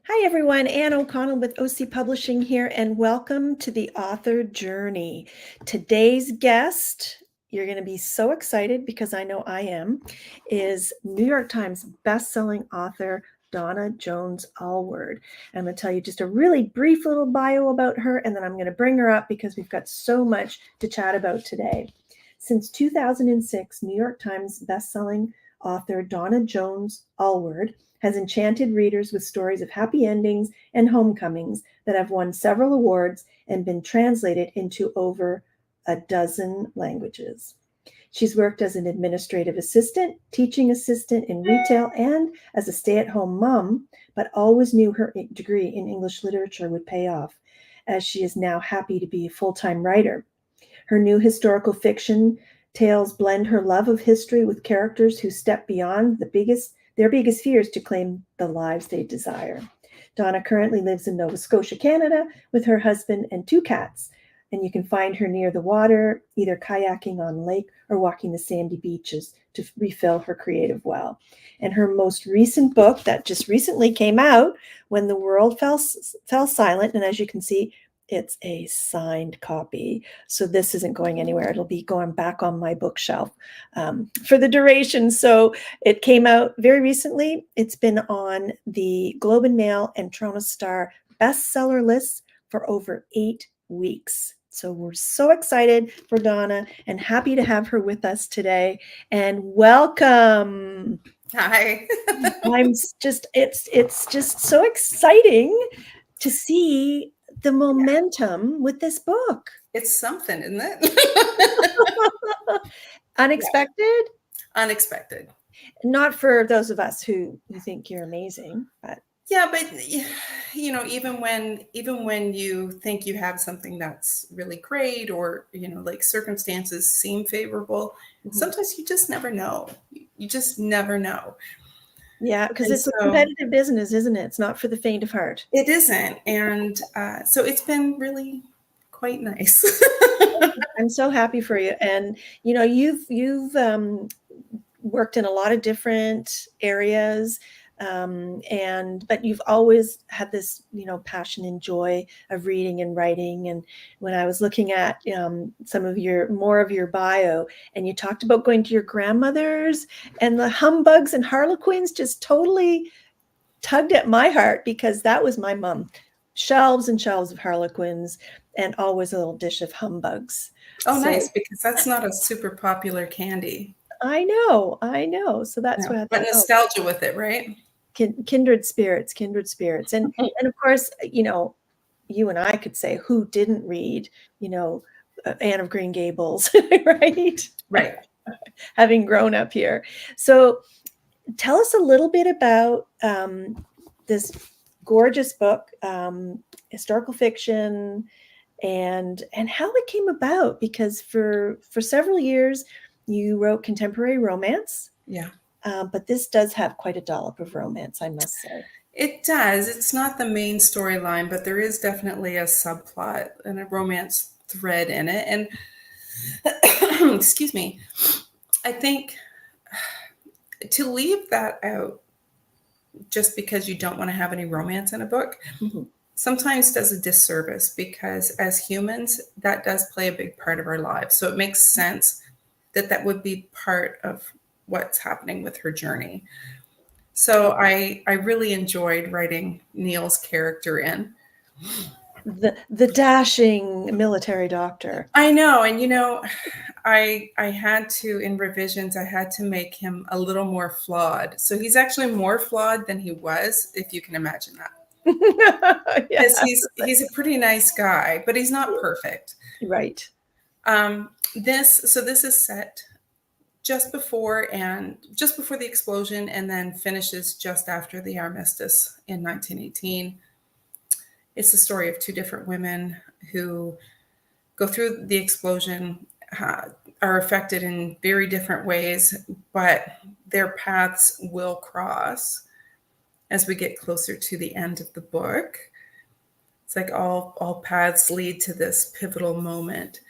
Hi everyone, Anne O'Connell with OC Publishing here, and welcome to the Author Journey. Today's guest, you're going to be so excited because I know I am, is New York Times bestselling author Donna Jones Alward. I'm going to tell you just a really brief little bio about her, and then I'm going to bring her up because we've got so much to chat about today. Since 2006, New York Times bestselling author Donna Jones Alward has enchanted readers with stories of happy endings and homecomings that have won several awards and been translated into over a dozen languages. She's worked as an administrative assistant, teaching assistant in retail, and as a stay-at-home mom, but always knew her degree in English literature would pay off, as she is now happy to be a full-time writer. Her new historical fiction tales blend her love of history with characters who step beyond their biggest fears to claim the lives they desire. Donna currently lives in Nova Scotia, Canada, with her husband and 2 cats, and you can find her near the water, either kayaking on the lake or walking the sandy beaches to refill her creative well. And her most recent book that just recently came out, When the World Fell Silent, and as you can see, it's a signed copy. So this isn't going anywhere. It'll be going back on my bookshelf for the duration. So it came out very recently. It's been on the Globe and Mail and Toronto Star bestseller lists for over 8 weeks. So we're so excited for Donna and happy to have her with us today. And welcome. Hi. It's just so exciting to see the momentum with this book. It's something, isn't it? Unexpected? Yeah. Unexpected. Not for those of us who think you're amazing, but yeah, but even when you think you have something that's really great, or like circumstances seem favorable, sometimes you just never know. You just never know. Yeah, because it's a competitive business, isn't it? It's not for the faint of heart. It isn't, and so it's been really quite nice. I'm so happy for you, and you've worked in a lot of different areas, but you've always had this passion and joy of reading and writing. And when I was looking at some of more of your bio, and you talked about going to your grandmother's, and the humbugs and harlequins just totally tugged at my heart, because that was my mom. Shelves and shelves of harlequins, and always a little dish of humbugs. Oh, so nice, because that's not a super popular candy. I know. So that's what I thought. But nostalgia with it, right? Kindred spirits. And of course, you and I could say, who didn't read, Anne of Green Gables, right? Right. Having grown up here. So tell us a little bit about this gorgeous book, historical fiction, and how it came about, because for several years you wrote contemporary romance. Yeah. But this does have quite a dollop of romance, I must say. It does. It's not the main storyline, but there is definitely a subplot and a romance thread in it. And excuse me, I think to leave that out just because you don't want to have any romance in a book sometimes does a disservice, because as humans, that does play a big part of our lives. So it makes sense that would be part of what's happening with her journey. So I really enjoyed writing Neil's character in. The dashing military doctor. I know. And, I had to, in revisions, I had to make him a little more flawed. So he's actually more flawed than he was, if you can imagine that. Yes, he's a pretty nice guy, but he's not perfect. Right. This is set just before the explosion, and then finishes just after the armistice in 1918. It's the story of 2 different women who go through the explosion, are affected in very different ways, but their paths will cross as we get closer to the end of the book. It's like all paths lead to this pivotal moment.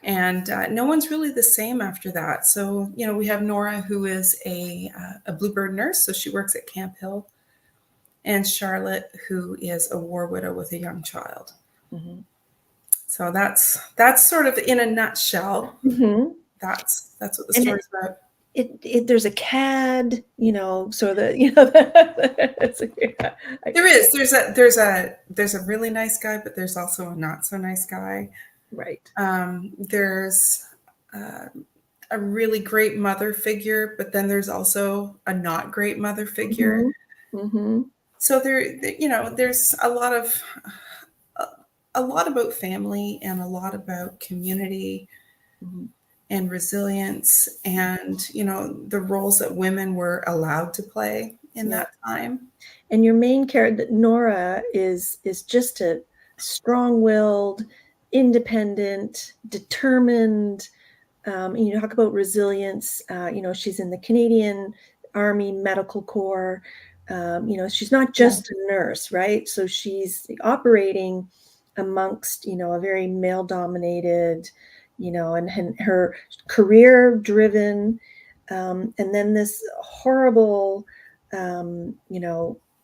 And no one's really the same after that. So, we have Nora, who is a Bluebird nurse. So she works at Camp Hill. and Charlotte, who is a war widow with a young child. Mm-hmm. So that's sort of in a nutshell. Mm-hmm. That's what the And story's about. There's a CAD, so that There is. There's a really nice guy, but there's also a not so nice guy. right. There's a really great mother figure, but then there's also a not great mother figure. Mm-hmm. Mm-hmm. So there's a lot about family and a lot about community. Mm-hmm. And resilience, and the roles that women were allowed to play in that time. And your main character, Nora, is just a strong-willed, independent, determined. You talk about resilience. She's in the Canadian Army Medical Corps. She's not just a nurse, right? So she's operating amongst, a very male-dominated, and her career-driven. And then this horrible,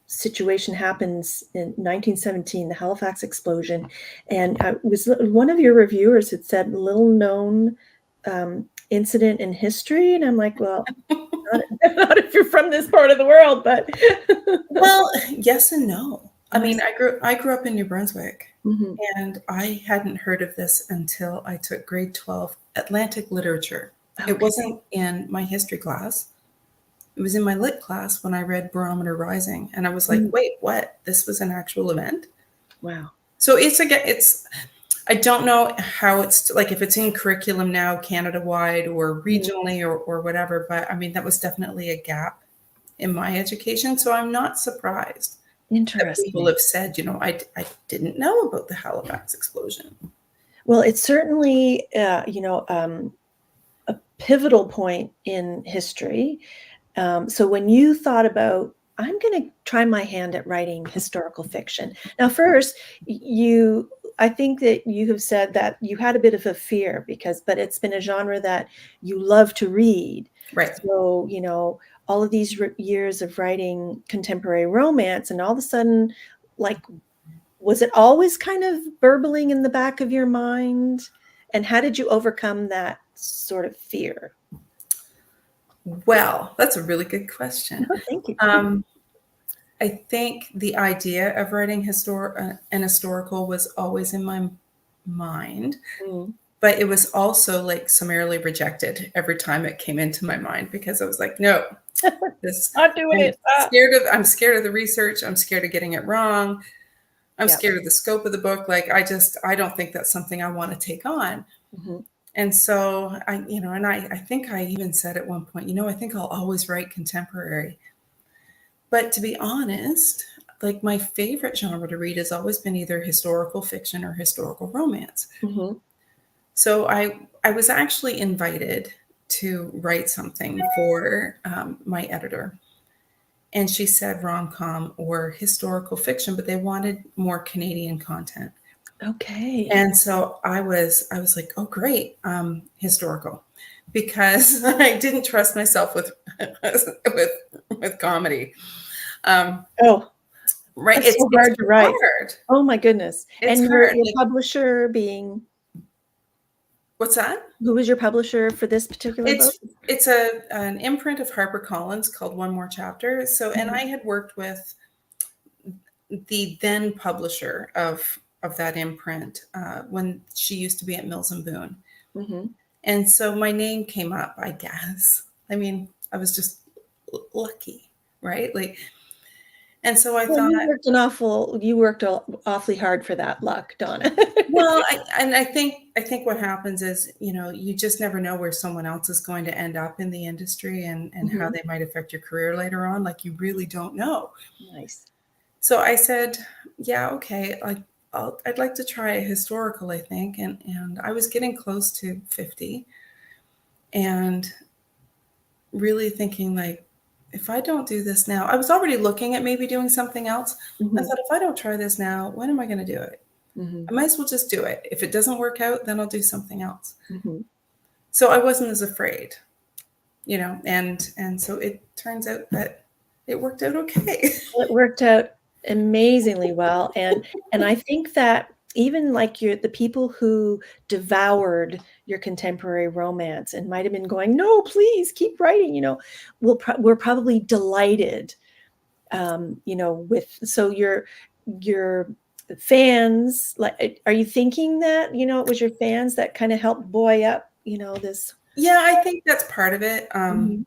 situation happens in 1917, the Halifax explosion. And was one of your reviewers had said little known incident in history. And I'm like, well, not if you're from this part of the world, but. Well, yes and no. I mean, I grew up in New Brunswick, mm-hmm. and I hadn't heard of this until I took grade 12 Atlantic literature. Okay. It wasn't in my history class. It was in my lit class when I read Barometer Rising, and I was like, wait, what? This was an actual event? Wow. So I don't know how it's like, if it's in curriculum now, Canada-wide or regionally or whatever, but I mean, that was definitely a gap in my education. So I'm not surprised that people have said, I didn't know about the Halifax explosion. Well, it's certainly, a pivotal point in history. So when you thought about, I'm going to try my hand at writing historical fiction. Now, first, I think that you have said that you had a bit of a fear but it's been a genre that you love to read. Right. So, all of these years of writing contemporary romance, and all of a sudden, like, was it always kind of burbling in the back of your mind? And how did you overcome that sort of fear? Well, that's a really good question. Oh, thank you. I think the idea of writing an historical was always in my mind, but it was also like summarily rejected every time it came into my mind, because I was like, no, not doing it. I'm scared of the research. I'm scared of getting it wrong. I'm scared of the scope of the book. Like, I don't think that's something I want to take on. Mm-hmm. And so I think I even said at one point, I think I'll always write contemporary. But to be honest, like, my favorite genre to read has always been either historical fiction or historical romance. Mm-hmm. So I was actually invited to write something for my editor. And she said rom-com or historical fiction, but they wanted more Canadian content. Okay. And so I was like, oh, great, historical, because I didn't trust myself with comedy. Right. It's so hard to write. Hard. Oh my goodness. It's and hard. Your publisher being. What's that? Who was your publisher for this particular book? It's an imprint of HarperCollins called One More Chapter. So, and I had worked with the then publisher of that imprint when she used to be at Mills and Boon. Mm-hmm. And so my name came up, I guess. I mean, I was just lucky, right? Like, and so I thought you worked awfully hard for that luck, Donna. Well, I think what happens is, you just never know where someone else is going to end up in the industry and mm-hmm. how they might affect your career later on. Like, you really don't know. Nice. So I said, yeah, okay. I'd like to try a historical, I think. And I was getting close to 50 and really thinking, like, if I don't do this now, I was already looking at maybe doing something else. Mm-hmm. I thought, if I don't try this now, when am I going to do it? Mm-hmm. I might as well just do it. If it doesn't work out, then I'll do something else. Mm-hmm. So I wasn't as afraid, and so it turns out that it worked out okay. It worked out amazingly well. And I think that even like the people who devoured your contemporary romance and might have been going, no, please keep writing, we're probably delighted, so your fans, like, are you thinking that, it was your fans that kind of helped buoy up, this? Yeah, I think that's part of it. Mhm.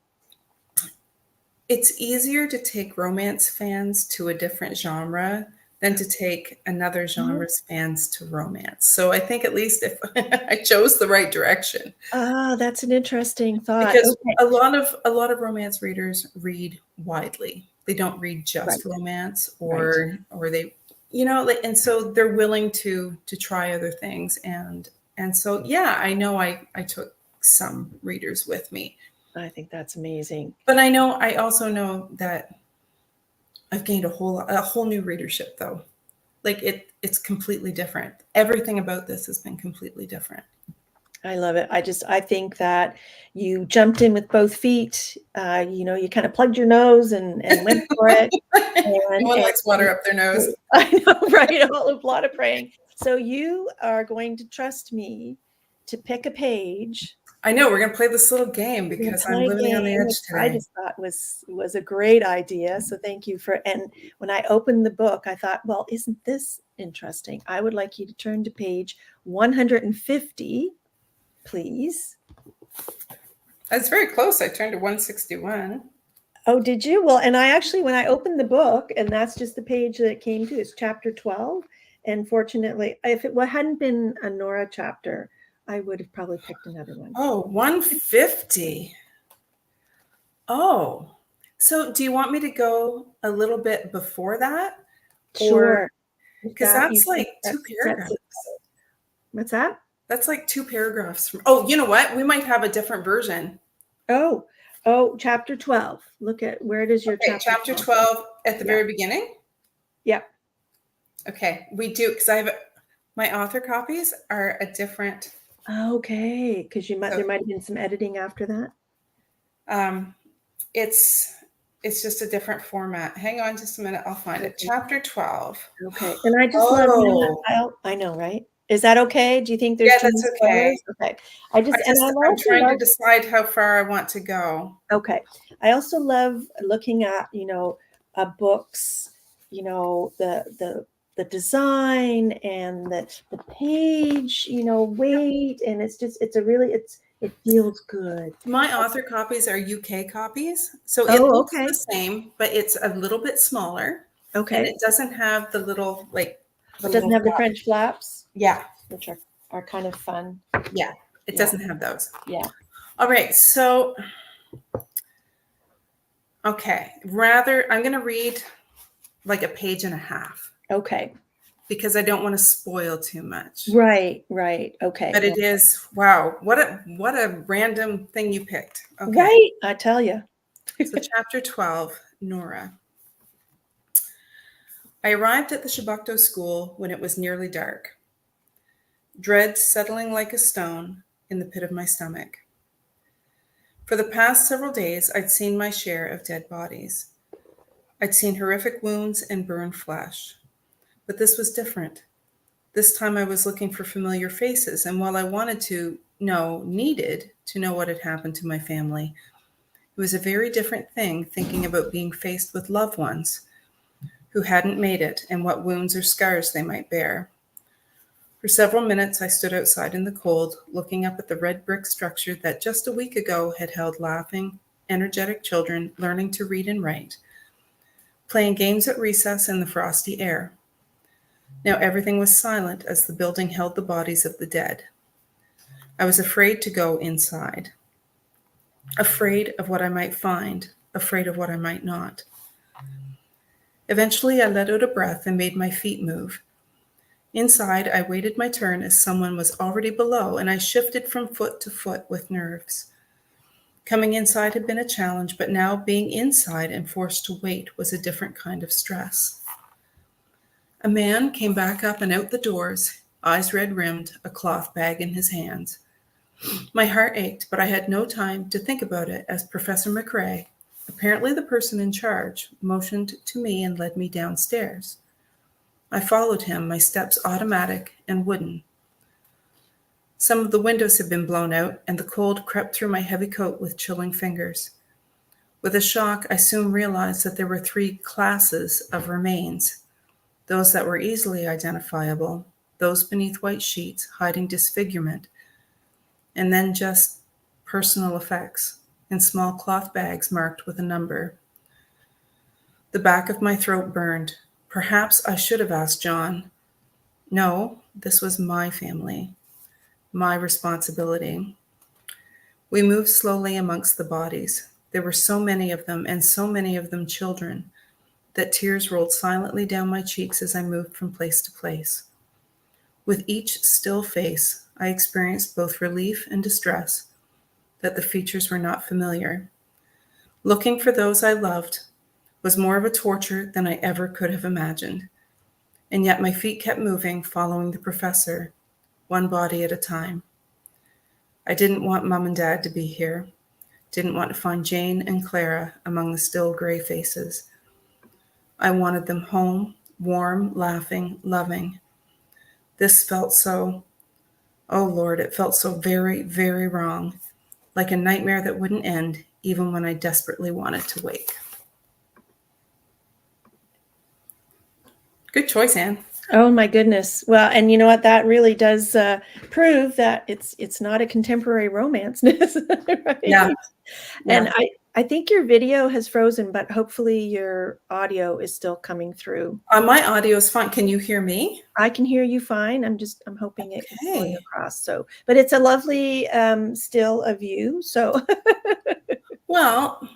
It's easier to take romance fans to a different genre than to take another genre's fans to romance. So I think at least if I chose the right direction, That's an interesting thought. because Okay. a lot of romance readers read widely. They don't read just Right. romance, Right. or they, and so they're willing to try other things. And so, yeah, I know I took some readers with me. I think that's amazing. But I also know that I've gained a whole new readership, though. Like it's completely different. Everything about this has been completely different. I love it. I think that you jumped in with both feet. You kind of plugged your nose and went for it. No one likes water up their nose. I know, right? A lot of praying. So you are going to trust me to pick a page. I know we're going to play this little game because I'm living on the edge today. I just thought was a great idea. So thank you and when I opened the book, I thought, well, isn't this interesting? I would like you to turn to page 150, please. That's very close. I turned to 161. Oh, did you? Well, and I actually, when I opened the book, and that's just the page that it came to, it's chapter 12. And fortunately, if it hadn't been a Nora chapter, I would have probably picked another one. Oh, 150. Oh, so do you want me to go a little bit before that? Sure. Because that's like two paragraphs. What's that? That's like two paragraphs from. Oh, you know what? We might have a different version. Oh, chapter 12. Look at where does your chapter 12 at the very beginning? Yep. Okay, we do, because I have my author copies are a different. Okay, because there might have been some editing after that. It's just a different format. Hang on just a minute, I'll find it. Chapter 12. Okay, and I just love. I know, right? Is that okay? Do you think there's? Yeah, that's okay. Okay. I'm trying to decide how far I want to go. Okay. I also love looking at, books, the design and the page, weight, and it feels good. My author copies are UK copies, so it looks the same, but it's a little bit smaller. Okay. And it doesn't have the little It doesn't have the French flaps. Yeah. Which are kind of fun. Yeah. It doesn't have those. Yeah. All right. So, okay. I'm going to read like a page and a half. Okay. Because I don't want to spoil too much. Right. Okay. But it is, wow, what a random thing you picked. Okay. Right. I tell you. So chapter 12, Nora. I arrived at the Shabukto school when it was nearly dark. Dread settling like a stone in the pit of my stomach. For the past several days, I'd seen my share of dead bodies. I'd seen horrific wounds and burned flesh. But this was different. This time I was looking for familiar faces, and while I needed to know what had happened to my family, it was a very different thing thinking about being faced with loved ones who hadn't made it and what wounds or scars they might bear. For several minutes, I stood outside in the cold, looking up at the red brick structure that just a week ago had held laughing, energetic children learning to read and write, playing games at recess in the frosty air. Now everything was silent as the building held the bodies of the dead. I was afraid to go inside. Afraid of what I might find, afraid of what I might not. Eventually, I let out a breath and made my feet move. Inside, I waited my turn as someone was already below, and I shifted from foot to foot with nerves. Coming inside had been a challenge, but now being inside and forced to wait was a different kind of stress. A man came back up and out the doors, eyes red-rimmed, a cloth bag in his hands. My heart ached, but I had no time to think about it as Professor McRae, Apparently the person in charge motioned to me and led me downstairs. I followed him, my steps automatic and wooden. Some of the windows had been blown out, and the cold crept through my heavy coat with chilling fingers. With a shock, I soon realized that there were 3 classes of remains: those that were easily identifiable, those beneath white sheets hiding disfigurement, and then just personal effects in small cloth bags marked with a number. The back of my throat burned. Perhaps I should have asked John. No, this was my family, my responsibility. We moved slowly amongst the bodies. There were so many of them, and so many of them children, that tears rolled silently down my cheeks as I moved from place to place. With each still face, I experienced both relief and distress that the features were not familiar. Looking for those I loved was more of a torture than I ever could have imagined. And yet my feet kept moving, following the professor, one body at a time. I didn't want Mom and Dad to be here. Didn't want to find Jane and Clara among the still gray faces. I wanted them home, warm, laughing, loving. This felt so, oh Lord, it felt so very, very wrong, like a nightmare that wouldn't end even when I desperately wanted to wake. Good choice, Anne. Oh my goodness. Well, and you know what? That really does prove that it's not a contemporary romance. Right? Yeah. And I think your video has frozen, but hopefully your audio is still coming through. My audio is fine. Can you hear me? I can hear you fine. I'm hoping it's going across. So, but it's a lovely still of you. So, well,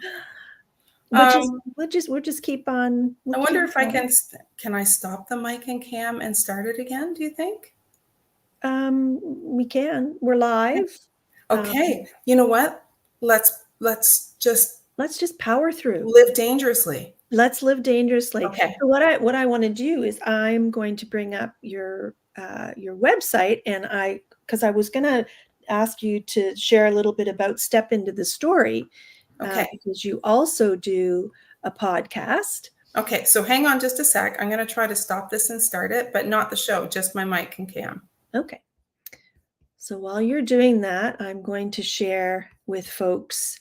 we'll just keep on. I wonder if I can I stop the mic and cam and start it again? Do you think? We can. We're live. Okay. You know what? Let's just power through. Live dangerously. Let's live dangerously. Okay. So what I want to do is I'm going to bring up your website, and because I was going to ask you to share a little bit about Step Into the Story. Okay. Because you also do a podcast. Okay. So hang on just a sec. I'm going to try to stop this and start it, but not the show, just my mic and cam. Okay. So while you're doing that, I'm going to share with folks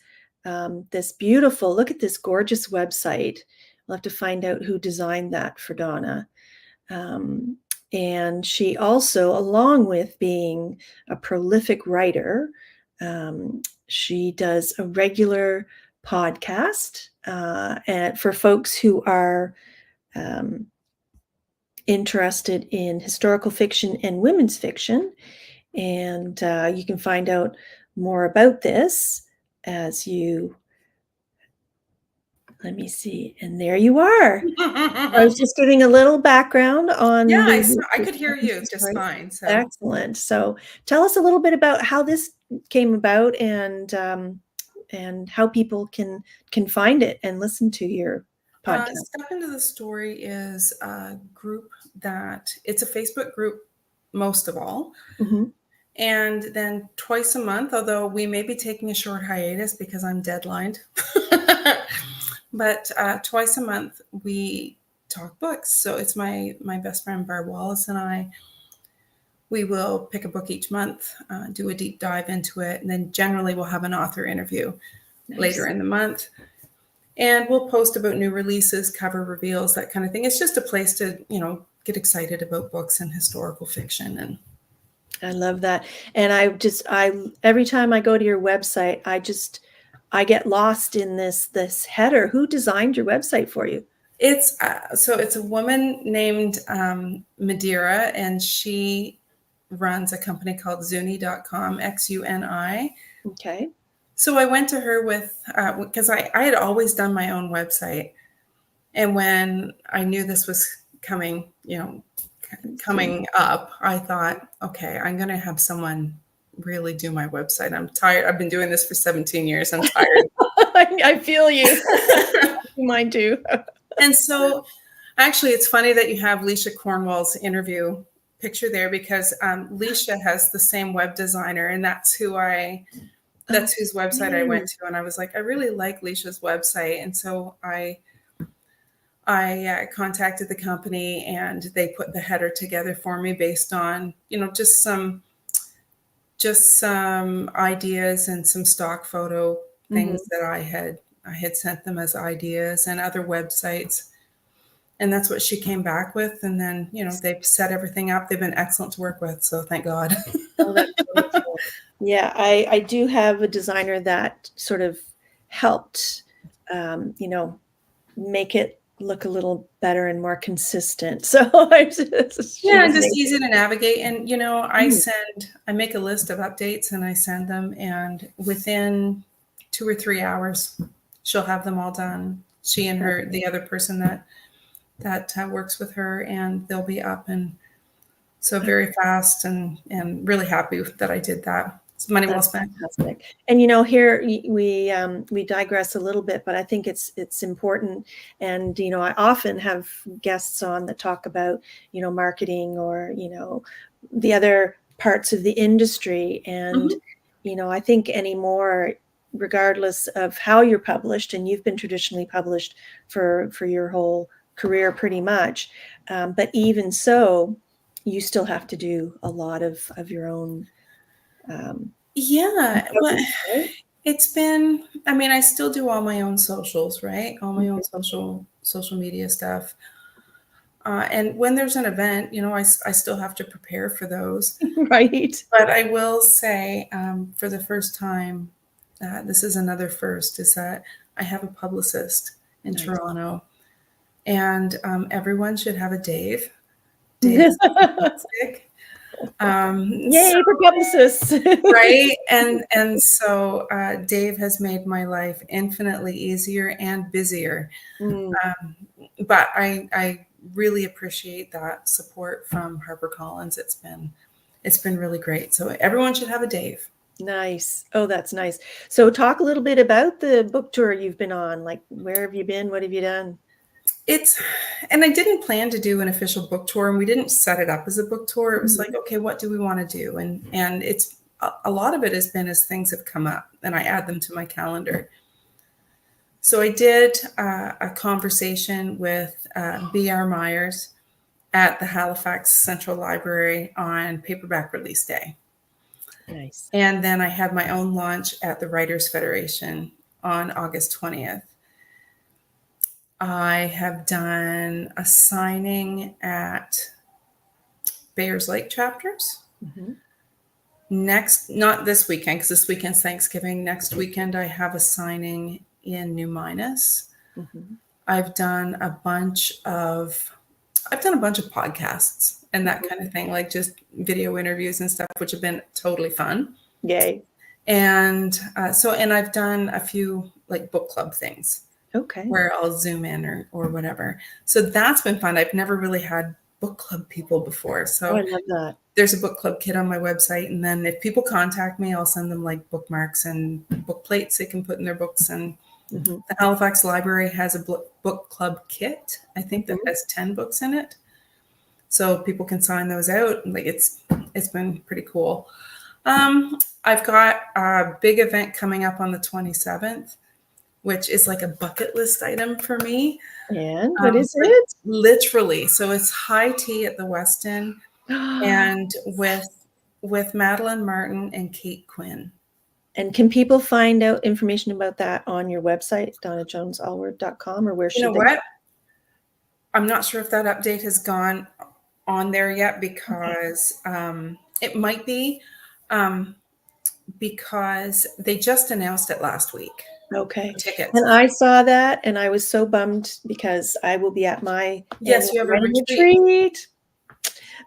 this beautiful, look at this gorgeous website. We'll have to find out who designed that for Donna. And she also, along with being a prolific writer, she does a regular podcast and for folks who are interested in historical fiction and women's fiction. And you can find out more about this as you, let me see, and there you are. I was just giving a little background on. Yeah, I could hear you just fine. So. Excellent. So tell us a little bit about how this came about and how people can find it and listen to your podcast. Step Into the Story is a group it's a Facebook group most of all. Mm-hmm. And then twice a month, although we may be taking a short hiatus because I'm deadlined, but twice a month we talk books. So it's my best friend Barb Wallace and we will pick a book each month, do a deep dive into it, and then generally we'll have an author interview later in the month. And we'll post about new releases, cover reveals, that kind of thing. It's just a place to, get excited about books and historical fiction. And I love that. And I every time I go to your website, I get lost in this header. Who designed your website for you? It's a woman named Madeira, and she runs a company called Zuni.com, Xuni. Okay. So I went to her because I had always done my own website. And when I knew this was coming up, I thought, okay, I'm going to have someone really do my website. I'm tired. I've been doing this for 17 years. I'm tired. I feel you. Mine too. And so actually, it's funny that you have Leisha Cornwall's interview picture there because Leisha has the same web designer, and that's who I That's whose website I went Okay. to, and I was like, I really like Leisha's website, and so I contacted the company, and they put the header together for me based on just some ideas and some stock photo Mhm. things that I had sent them as ideas and other websites. And that's what she came back with. And then, they've set everything up. They've been excellent to work with. So thank God. Oh, that's wonderful. Yeah, I do have a designer that sort of helped, make it look a little better and more consistent. So she Yeah, was and just amazing. easy to navigate. And, Mm. I make a list of updates and I send them. And within 2 or 3 hours, she'll have them all done. She and the other person that works with her, and they'll be up. And so very fast, and really happy that I did that. It's money well That's spent. fantastic. And here we digress a little bit, but I think it's important. And I often have guests on that talk about marketing or the other parts of the industry. And Mhm. I think anymore, regardless of how you're published, and you've been traditionally published for your whole career pretty much, but even so, you still have to do a lot of your own. Yeah, well, Outreach, right? I still do all my own socials, right? All my own Mhm. social media stuff. And when there's an event, I still have to prepare for those. Right. But I will say, for the first time, this is another first, is that I have a publicist in Nice. Toronto, and everyone should have a Dave. Dave is fantastic. So Yay for publicists. right, and so Dave has made my life infinitely easier and busier. Mm, But I really appreciate that support from HarperCollins. It's been really great. So everyone should have a Dave. nice. Oh, that's nice. So talk a little bit about the book tour you've been on. Like, where have you been? What have you done? And I didn't plan to do an official book tour, and we didn't set it up as a book tour. It was Mhm. like, okay, what do we want to do? And it's a lot of it has been as things have come up, and I add them to my calendar. So I did a conversation with B.R. Myers at the Halifax Central Library on paperback release day. Nice. And then I had my own launch at the Writers Federation on August 20th. I have done a signing at Bayers Lake chapters. Mhm. Next, not this weekend, because this weekend's Thanksgiving. Next weekend, I have a signing in New Minas. Mhm. I've done a bunch of podcasts and that Mhm. kind of thing, like just video interviews and stuff, which have been totally fun. Yay. And and I've done a few like book club things Okay. where I'll zoom in or whatever. So that's been fun. I've never really had book club people before. Oh, I So love that. there's a book club kit on my website. And then if people contact me, I'll send them like bookmarks and book plates they can put in their books. And Mhm. the Halifax Library has a book club kit, I think, that Mhm. has 10 books in it. So people can sign those out. Like it's been pretty cool. I've got a big event coming up on the 27th, which is like a bucket list item for me. And what is Like it? literally. So it's high tea at the Westin, and with Madeline Martin and Kate Quinn. And can people find out information about that on your website, donnajonesalward.com, or where You know should they? what? I'm not sure if that update has gone on there yet, Okay. because it might be, because they just announced it last week. Okay. Tickets. And I saw that and I was so bummed because I will be at my Yes, annual you have a writing retreat. retreat.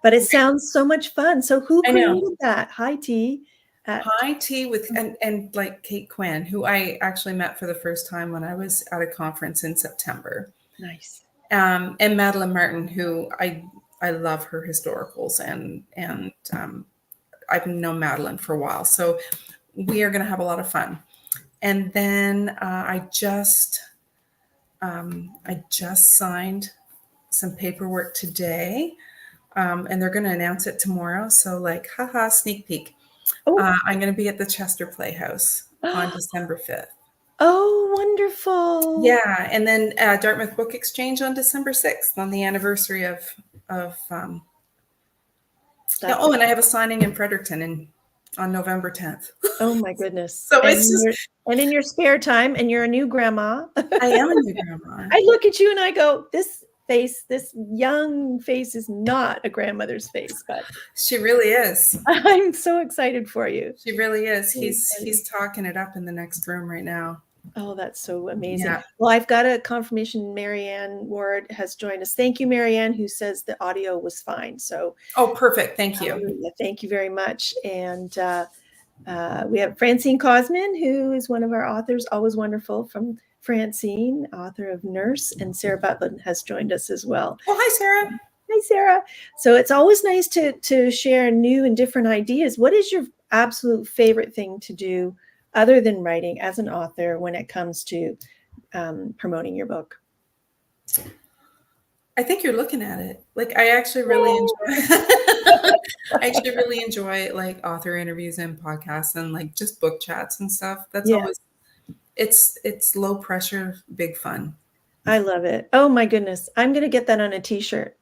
But it sounds so much fun. So who I know. created that? High tea at High tea with and like Kate Quinn, who I actually met for the first time when I was at a conference in September. nice. And Madeline Martin, who I love her historicals, and I've known Madeline for a while, so we are going to have a lot of fun. And then I just signed some paperwork today, and they're going to announce it tomorrow. So like, haha, sneak peek. Oh, I'm going to be at the Chester Playhouse on December 5th. oh, wonderful. Yeah, and then Dartmouth Book Exchange on December 6th on the anniversary of yeah. Oh, and I have a signing in Fredericton on November 10th. Oh my goodness. So And it's just in your spare time, and you're a new grandma. I am a new grandma. I look at you and I go, this young face is not a grandmother's face, but She really is. I'm so excited for you. She really is. So He's excited. talking it up in the next room right now. Oh, that's so amazing. Yeah. Well, I've got a confirmation. Marianne Ward has joined us. Thank you, Marianne, who says the audio was fine. So Oh, perfect. Thank you. thank you very much. And we have Francine Cosman, who is one of our authors, always wonderful, from Francine, author of Nurse, and Sarah Butland has joined us as well. Oh, hi, Sarah. Hi, Sarah. So it's always nice to share new and different ideas. What is your absolute favorite thing to do other than writing as an author when it comes to promoting your book? I think you're looking at it. Like I actually really enjoy I actually really enjoy like author interviews and podcasts and like just book chats and stuff. That's always it's low pressure, big fun. I love it. Oh my goodness. I'm going to get that on a t-shirt.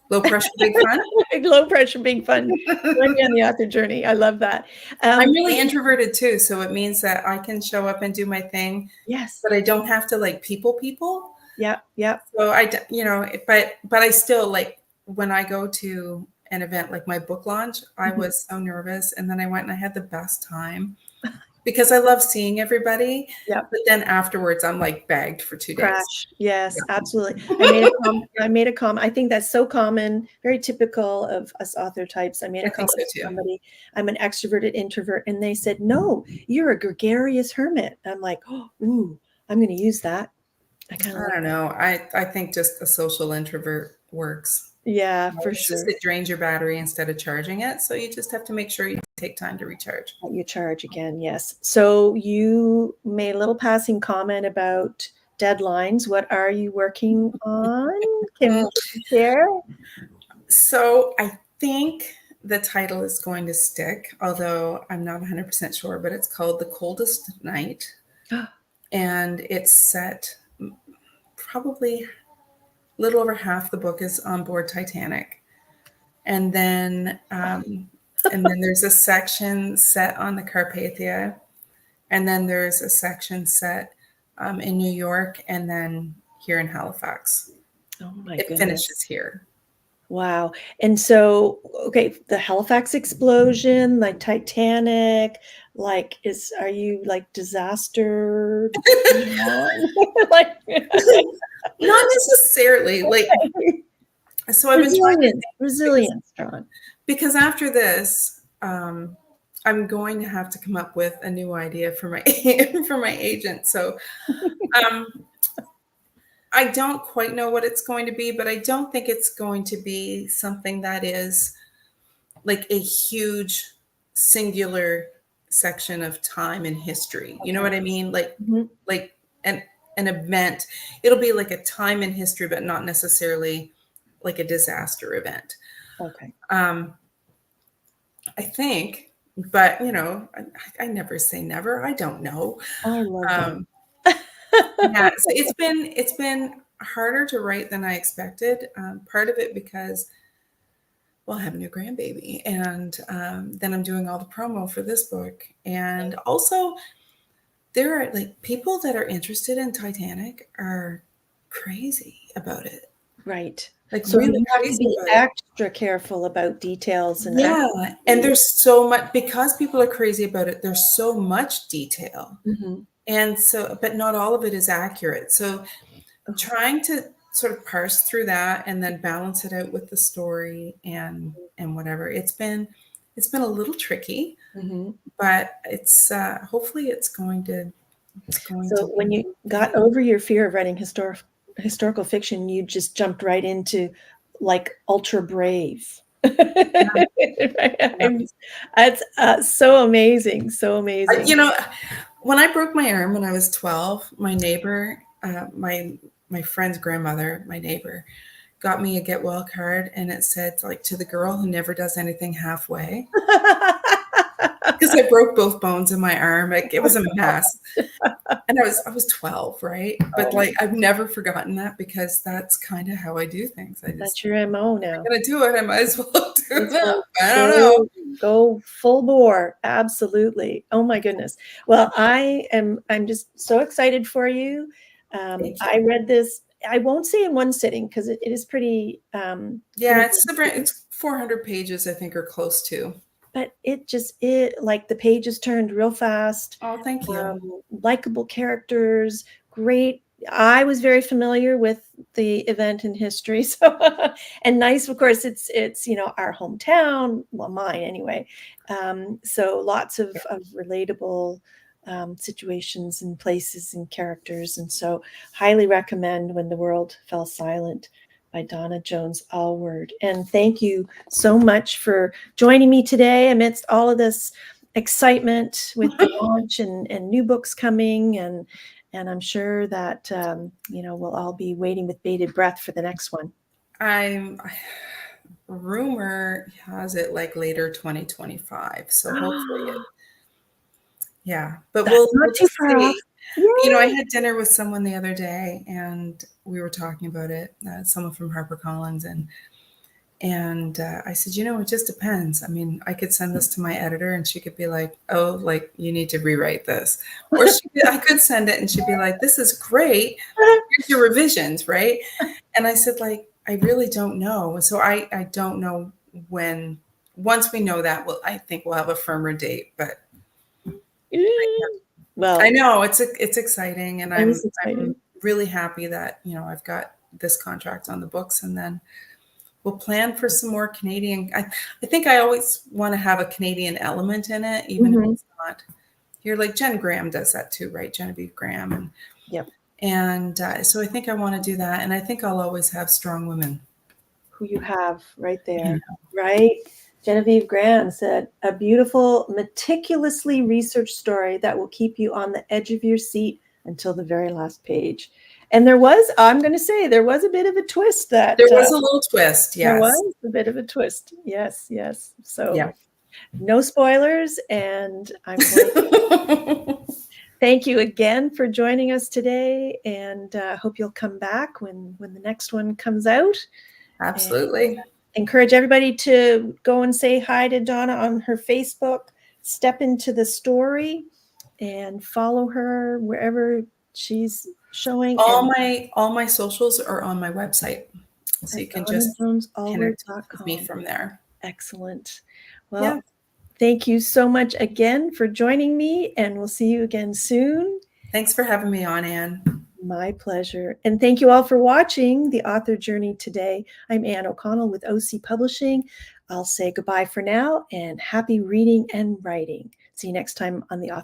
Low pressure, big fun. Low pressure, big fun. Join me on the author journey. I love that. I'm really introverted too, so it means that I can show up and do my thing. Yes. But I don't have to like people. Yeah. Yeah. So but I still like when I go to an event like my book launch, I was so nervous, and then I went and I had the best time because I love seeing everybody. Yeah. But then afterwards, I'm like bagged for 2 days. Crash. Yes, absolutely. I made a comment. I think that's so common, very typical of us author types. I made a comment to somebody, I'm an extroverted introvert, and they said, "No, you're a gregarious hermit." I'm like, "Oh, ooh, I'm going to use that." I don't know. I think just a social introvert works. Yeah, for sure. It drains your battery instead of charging it. So you just have to make sure you take time to recharge. You charge again, yes. So you made a little passing comment about deadlines. What are you working on? Can you share? So I think the title is going to stick, although I'm not 100% sure, but it's called The Coldest Night. And it's set probably a little over half the book is on board Titanic. And then there's a section set on the Carpathia. And then there's a section set in New York and then here in Halifax. Oh my goodness. It finishes here. Wow. And so, okay, the Halifax explosion, like Titanic, like are you like disaster? Like not necessarily. Like so I've been trying to resilience, John. Because after this, I'm going to have to come up with a new idea for my for my agent. So I don't quite know what it's going to be, but I don't think it's going to be something that is like a huge singular section of time in history. You know what I mean? Like like an event. It'll be like a time in history, but not necessarily like a disaster event. Okay. I think, but you know, I never say never. I don't know. I love that. Yeah, so it's been harder to write than I expected. Part of it because, well, I have a new grandbaby, and then I'm doing all the promo for this book, and also there are like people that are interested in Titanic are crazy about it. Right. Like so really you have to be extra careful about details and and there's so much because people are crazy about it. There's so much detail. And so, but not all of it is accurate. So trying to sort of parse through that and then balance it out with the story and whatever. It's been a little tricky, but it's hopefully it's going to. So when you got over your fear of writing historical fiction, you just jumped right into like ultra brave. That's so amazing. So amazing. You know, when I broke my arm when I was 12, my neighbor, my friend's grandmother, my neighbor, got me a get well card, and it said like to the girl who never does anything halfway. because I broke both bones in my arm. Like, it was a mess. And I was 12, right? But Oh, like, I've never forgotten that, because that's kind of how I do things. I just, that's your MO I'm now. gonna do it. I might as well do Let's that. go, I don't know. go full bore. Absolutely. Oh my goodness. Well, I'm just so excited for you. Thank I you. read this, I won't say in one sitting because it is pretty, Yeah, lengthy, it's 400 pages, I think, or close to. but it like the pages turned real fast. Oh, thank you. Likable characters, great. I was very familiar with the event in history, so and nice. Of course, it's our hometown, well, mine anyway. So lots of relatable situations and places and characters, and so highly recommend When the World Fell Silent by Donna Jones Alward. And thank you so much for joining me today amidst all of this excitement with the launch and new books coming, and I'm sure that we'll all be waiting with bated breath for the next one. I'm rumor has it like later 2025. So hopefully yeah. But That's not we'll too just far off. see. I Yay! had dinner with someone the other day, and we were talking about it. Someone from HarperCollins, and I said, it just depends. I mean, I could send this to my editor, and she could be like, "Oh, like, you need to rewrite this," or I could send it, and she'd be like, "This is great. Here's your revisions," right? And I said, like, I really don't know. So I don't know when. Once we know that, I think we'll have a firmer date. But Well, I know it's exciting, and it is I'm exciting. really happy that I've got this contract on the books, and then we'll plan for some more Canadian. I think I always want to have a Canadian element in it, even if it's not here. Like Jen Graham does that too, right? Genevieve Graham, Yep. and so I think I want to do that, and I think I'll always have strong women. Who you have right there, Yeah. right? Genevieve Graham said, a beautiful, meticulously researched story that will keep you on the edge of your seat until the very last page. And I'm going to say, there was a bit of a twist that There was a little twist, there yes. was a bit of a twist. Yes, yes. So Yeah. no spoilers. And I'm going to thank you again for joining us today. And hope you'll come back when the next one comes out. Absolutely. Encourage everybody to go and say hi to Donna on her Facebook, step into the story, and follow her wherever she's showing. All my socials are on my website, so you can just connect with me DonnaJonesAlward.com. from there. Excellent. Well, Yeah. thank you so much again for joining me, and we'll see you again soon. Thanks for having me on, Anne. My pleasure. And thank you all for watching The Author Journey today. I'm Anne O'Connell with OC Publishing. I'll say goodbye for now and happy reading and writing. See you next time on The Author